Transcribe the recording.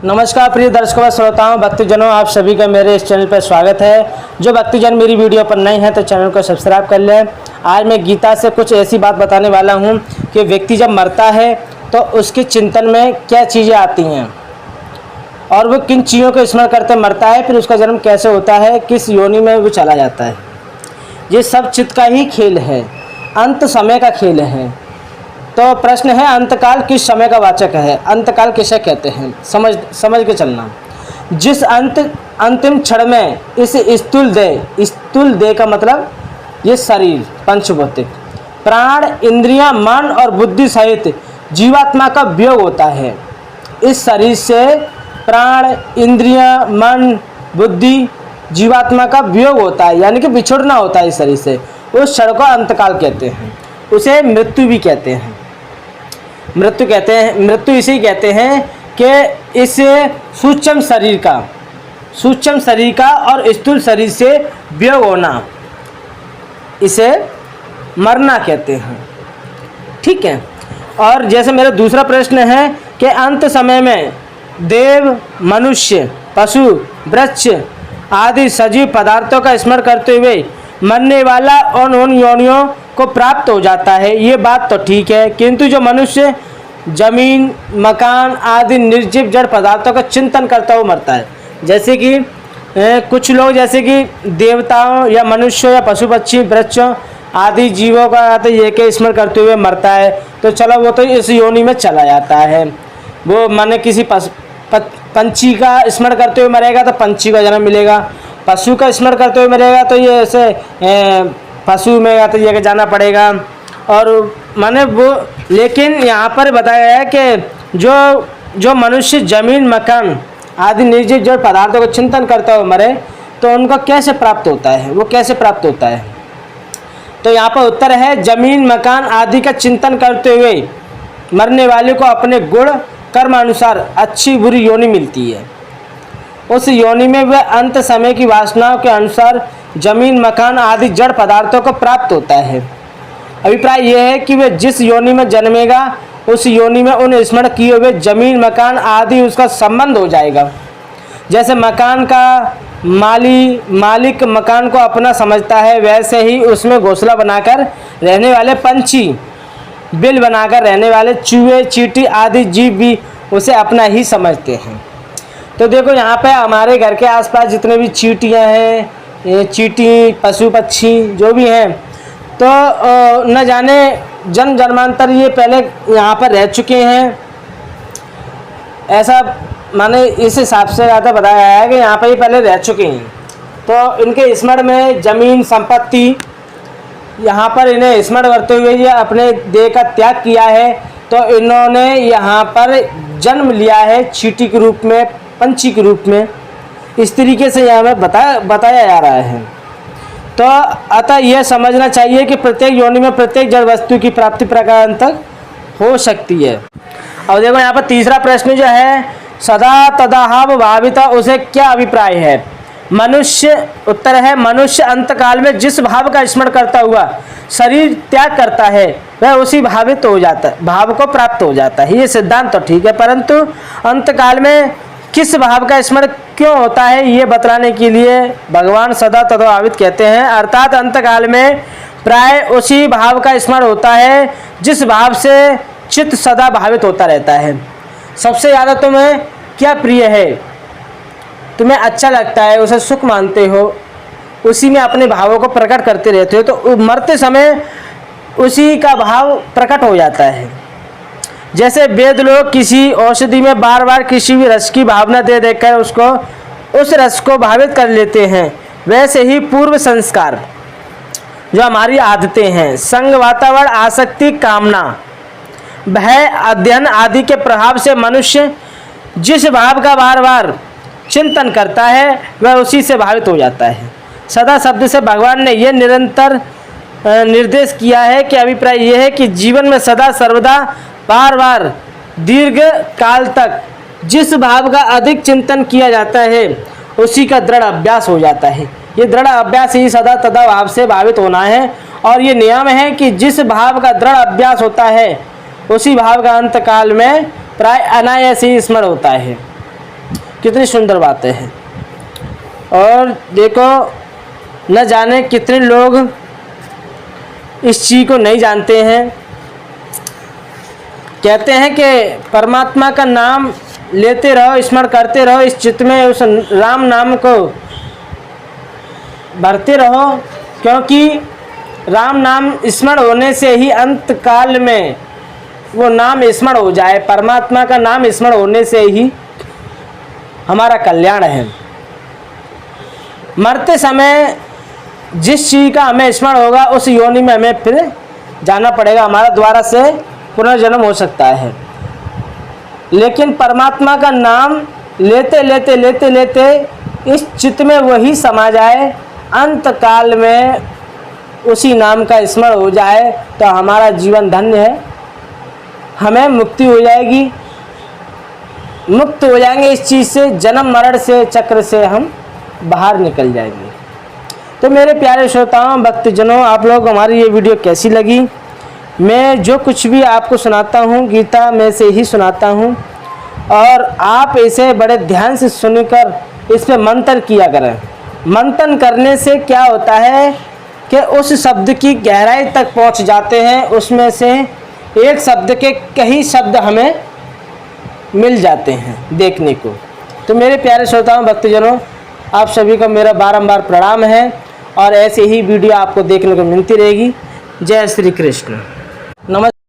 नमस्कार प्रिय दर्शकों व श्रोताओं, भक्तजनों, आप सभी का मेरे इस चैनल पर स्वागत है। जो भक्तजन मेरी वीडियो पर नए हैं तो चैनल को सब्सक्राइब कर लें। आज मैं गीता से कुछ ऐसी बात बताने वाला हूं कि व्यक्ति जब मरता है तो उसके चिंतन में क्या चीज़ें आती हैं और वो किन चीज़ों को स्मरण करते मरता है, फिर उसका जन्म कैसे होता है, किस योनि में वो चला जाता है। ये सब चित्त का ही खेल है, अंत समय का खेल है। तो प्रश्न है, अंतकाल किस समय का वाचक है? अंतकाल किसे कहते हैं? समझ के चलना। जिस अंतिम क्षण में इस स्थूल देह का मतलब ये शरीर पंचभौतिक, प्राण, इंद्रियां, मन और बुद्धि सहित जीवात्मा का वियोग होता है। इस शरीर से प्राण, इंद्रियां, मन, बुद्धि, जीवात्मा का वियोग होता है, यानी कि बिछुड़ना होता है इस शरीर से। उस क्षण को अंतकाल कहते हैं। उसे मृत्यु भी कहते हैं। मृत्यु इसे कहते हैं कि इस सूक्ष्म शरीर का और स्थूल शरीर से वियोग होना, इसे मरना कहते हैं। ठीक है। और जैसे मेरा दूसरा प्रश्न है कि अंत समय में देव, मनुष्य, पशु, वृक्ष आदि सजीव पदार्थों का स्मरण करते हुए मरने वाला उन योनियों को प्राप्त हो जाता है। ये बात तो ठीक है, किंतु जो मनुष्य जमीन, मकान आदि निर्जीव जड़ पदार्थों का चिंतन करता हुआ मरता है, जैसे कि कुछ लोग जैसे कि देवताओं या मनुष्यों या पशु पक्षी वृक्षों आदि जीवों का तो ये के स्मरण करते हुए मरता है, तो चलो वो तो इस योनि में चला जाता है। वो माने किसी पंछी का स्मरण करते हुए मरेगा तो पंछी का जन्म मिलेगा, पशु का स्मरण करते हुए मरेगा तो ये ऐसे पशु में या तो ये जाना पड़ेगा। और माने वो, लेकिन यहाँ पर बताया गया है कि जो मनुष्य जमीन, मकान आदि निर्जीव जड़ पदार्थों को चिंतन करता हुआ मरे तो उनका कैसे प्राप्त होता है, वो कैसे प्राप्त होता है? तो यहाँ पर उत्तर है, जमीन, मकान आदि का चिंतन करते हुए मरने वाले को अपने गुण कर्म अनुसार अच्छी बुरी योनि मिलती है। उस योनि में वह अंत समय की वासनाओं के अनुसार जमीन, मकान आदि जड़ पदार्थों को प्राप्त होता है। अभिप्राय यह है कि वह जिस योनि में जन्मेगा उस योनि में उन स्मरण किए हुए जमीन, मकान आदि उसका संबंध हो जाएगा। जैसे मकान का मालिक मकान को अपना समझता है, वैसे ही उसमें घोंसला बनाकर रहने वाले पंछी, बिल बनाकर रहने वाले चूहे, चींटी आदि जीव भी उसे अपना ही समझते हैं। तो देखो यहाँ पे हमारे घर के आसपास जितने भी चींटियाँ हैं, चींटी, पशु पक्षी जो भी हैं, तो न जाने जन्म जन्मांतर ये पहले यहाँ पर रह चुके हैं, ऐसा माने इस हिसाब से ज़्यादा बताया है कि यहाँ पर ये पहले रह चुके हैं। तो इनके स्मरण में जमीन, संपत्ति, यहाँ पर इन्हें स्मरण करते हुए ये अपने देह का त्याग किया है, तो इन्होंने यहाँ पर जन्म लिया है चींटी के रूप में, पंछी के रूप में। इस तरीके से यहाँ में बताया जा रहा है। तो अतः यह समझना चाहिए कि प्रत्येक योनि में प्रत्येक जड़ वस्तु की प्राप्ति प्रकार तक हो सकती है। और देखो यहाँ पर तीसरा प्रश्न जो है, सदा तदाहाव भाविता, उसे क्या अभिप्राय है? मनुष्य, उत्तर है, मनुष्य अंतकाल में जिस भाव का स्मरण करता हुआ शरीर त्याग करता है वह उसी भावित हो जाता है, भाव को प्राप्त हो जाता है। ये सिद्धांत तो ठीक है, परंतु अंतकाल में किस भाव का स्मरण क्यों होता है ये बतलाने के लिए भगवान सदा तद्भावित कहते हैं। अर्थात अंतकाल में प्राय उसी भाव का स्मरण होता है जिस भाव से चित्त सदा भावित होता रहता है। सबसे ज़्यादा तुम्हें क्या प्रिय है, तुम्हें अच्छा लगता है, उसे सुख मानते हो, उसी में अपने भावों को प्रकट करते रहते हो, तो मरते समय उसी का भाव प्रकट हो जाता है। जैसे वेद लोग किसी औषधि में बार बार किसी भी रस की भावना दे देकर उस रस को भावित कर लेते हैं, वैसे ही पूर्व संस्कार जो हमारी आदतें हैं, संग, वातावरण, आसक्ति, कामना, भय, अध्ययन आदि के प्रभाव से मनुष्य जिस भाव का बार बार चिंतन करता है वह उसी से भावित हो जाता है। सदा शब्द से भगवान ने यह निरंतर निर्देश किया है कि अभिप्राय यह है कि जीवन में सदा सर्वदा बार बार दीर्घ काल तक जिस भाव का अधिक चिंतन किया जाता है उसी का दृढ़ अभ्यास हो जाता है। ये दृढ़ अभ्यास ही सदा तदा भाव से भावित होना है। और ये नियम है कि जिस भाव का दृढ़ अभ्यास होता है उसी भाव का अंतकाल में प्राय अनायास ही स्मरण होता है। कितनी सुंदर बातें हैं। और देखो, न जाने कितने लोग इस चीज़ को नहीं जानते हैं। कहते हैं कि परमात्मा का नाम लेते रहो, स्मरण करते रहो, इस चित्त में उस राम नाम को भरते रहो, क्योंकि राम नाम स्मरण होने से ही अंत काल में वो नाम स्मरण हो जाए। परमात्मा का नाम स्मरण होने से ही हमारा कल्याण है। मरते समय जिस चीज़ का हमें स्मरण होगा उस योनि में हमें फिर जाना पड़ेगा, हमारा द्वारा से पुनर्जन्म हो सकता है। लेकिन परमात्मा का नाम लेते लेते लेते लेते इस चित्त में वही समा जाए, अंत काल में उसी नाम का स्मरण हो जाए तो हमारा जीवन धन्य है, हमें मुक्ति हो जाएगी, मुक्त हो जाएंगे इस चीज़ से, जन्म मरण से चक्र से हम बाहर निकल जाएंगे। तो मेरे प्यारे श्रोताओं, भक्तजनों, आप लोग हमारी ये वीडियो कैसी लगी? मैं जो कुछ भी आपको सुनाता हूँ गीता में से ही सुनाता हूँ, और आप इसे बड़े ध्यान से सुनकर इस पे मंथन किया करें। मंथन करने से क्या होता है कि उस शब्द की गहराई तक पहुँच जाते हैं, उसमें से एक शब्द के कई शब्द हमें मिल जाते हैं देखने को। तो मेरे प्यारे श्रोताओं, भक्तजनों, आप सभी को मेरा बारंबार प्रणाम है, और ऐसे ही वीडियो आपको देखने को मिलती रहेगी। जय श्री कृष्ण। नमस्कार।